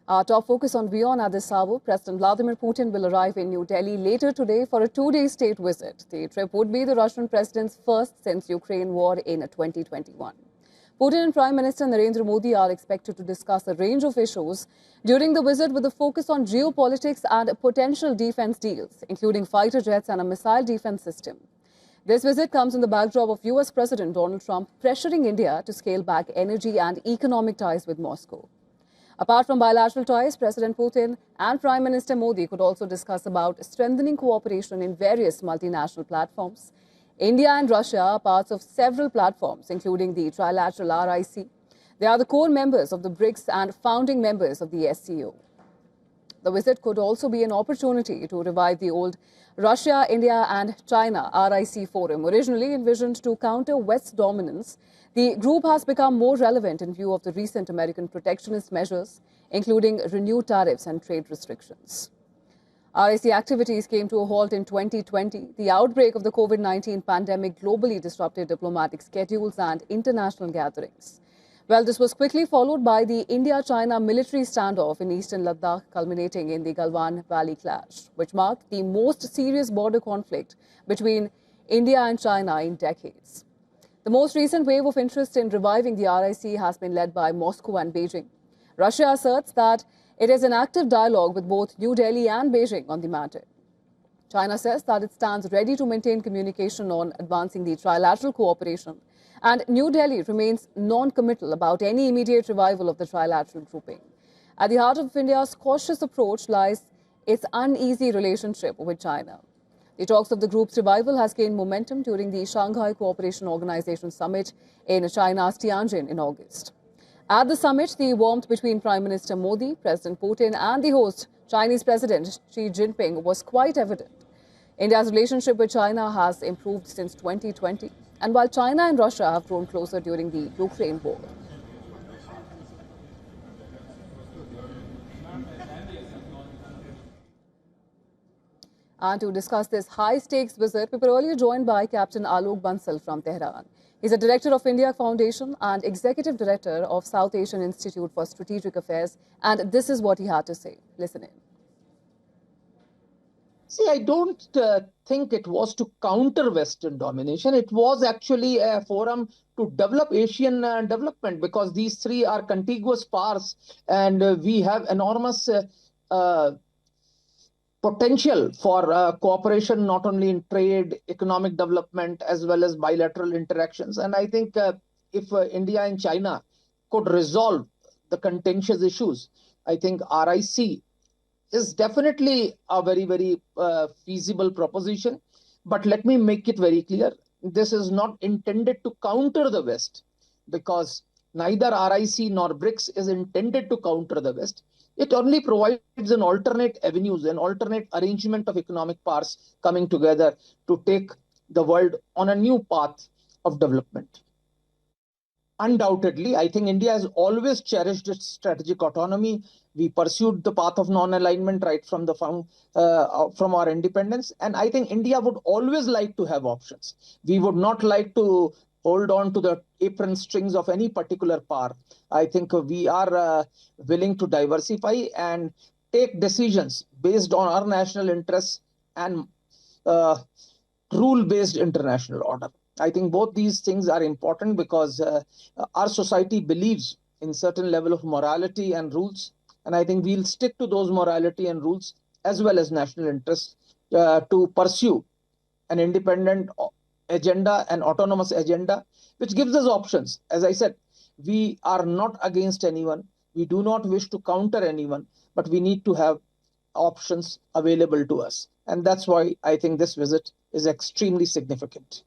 Our top focus on WION at this hour. President Vladimir Putin will arrive in New Delhi later today for a two-day state visit. The trip would be the Russian president's first since Ukraine war in 2021. Putin and Prime Minister Narendra Modi are expected to discuss a range of issues during the visit with a focus on geopolitics and potential defense deals, including fighter jets and a missile defense system. This visit comes in the backdrop of US President Donald Trump pressuring India to scale back energy and economic ties with Moscow. Apart from bilateral ties, President Putin and Prime Minister Modi could also discuss about strengthening cooperation in various multinational platforms. India and Russia are parts of several platforms, including the trilateral RIC. They are the core members of the BRICS and founding members of the SCO. The visit could also be an opportunity to revive the old Russia, India and China RIC forum. Originally envisioned to counter West's dominance, the group has become more relevant in view of the recent American protectionist measures, including renewed tariffs and trade restrictions. RIC activities came to a halt in 2020. The outbreak of the COVID-19 pandemic globally disrupted diplomatic schedules and international gatherings. Well, this was quickly followed by the India-China military standoff in eastern Ladakh, culminating in the Galwan Valley clash, which marked the most serious border conflict between India and China in decades. The most recent wave of interest in reviving the RIC has been led by Moscow and Beijing. Russia asserts that it is in active dialogue with both New Delhi and Beijing on the matter. China says that it stands ready to maintain communication on advancing the trilateral cooperation, and New Delhi remains non-committal about any immediate revival of the trilateral grouping. At the heart of India's cautious approach lies its uneasy relationship with China. The talks of the group's revival has gained momentum during the Shanghai Cooperation Organization summit in China's Tianjin in August. At the summit, the warmth between Prime Minister Modi, President Putin and the host, Chinese President Xi Jinping, was quite evident. India's relationship with China has improved since 2020, and while China and Russia have grown closer during the Ukraine war. And to discuss this high-stakes visit, we were earlier joined by Captain Alok Bansal from Tehran. He's a director of India Foundation and executive director of South Asian Institute for Strategic Affairs. And this is what he had to say. Listen in. See, I don't think it was to counter Western domination. It was actually a forum to develop Asian development, because these three are contiguous powers and we have enormous potential for cooperation, not only in trade, economic development, as well as bilateral interactions. And I think if India and China could resolve the contentious issues, I think RIC is definitely a very, very feasible proposition. But let me make it very clear. This is not intended to counter the West, because neither RIC nor BRICS is intended to counter the West. It only provides an alternate avenues, an alternate arrangement of economic powers coming together to take the world on a new path of development. Undoubtedly, I think India has always cherished its strategic autonomy. We pursued the path of non-alignment right from from our independence. And I think India would always like to have options. We would not like to hold on to the apron strings of any particular power. I think we are willing to diversify and take decisions based on our national interests and rule-based international order. I think both these things are important, because our society believes in certain level of morality and rules. And I think we'll stick to those morality and rules as well as national interests to pursue an independent agenda, an autonomous agenda, which gives us options. As I said, we are not against anyone. We do not wish to counter anyone, but we need to have options available to us. And that's why I think this visit is extremely significant.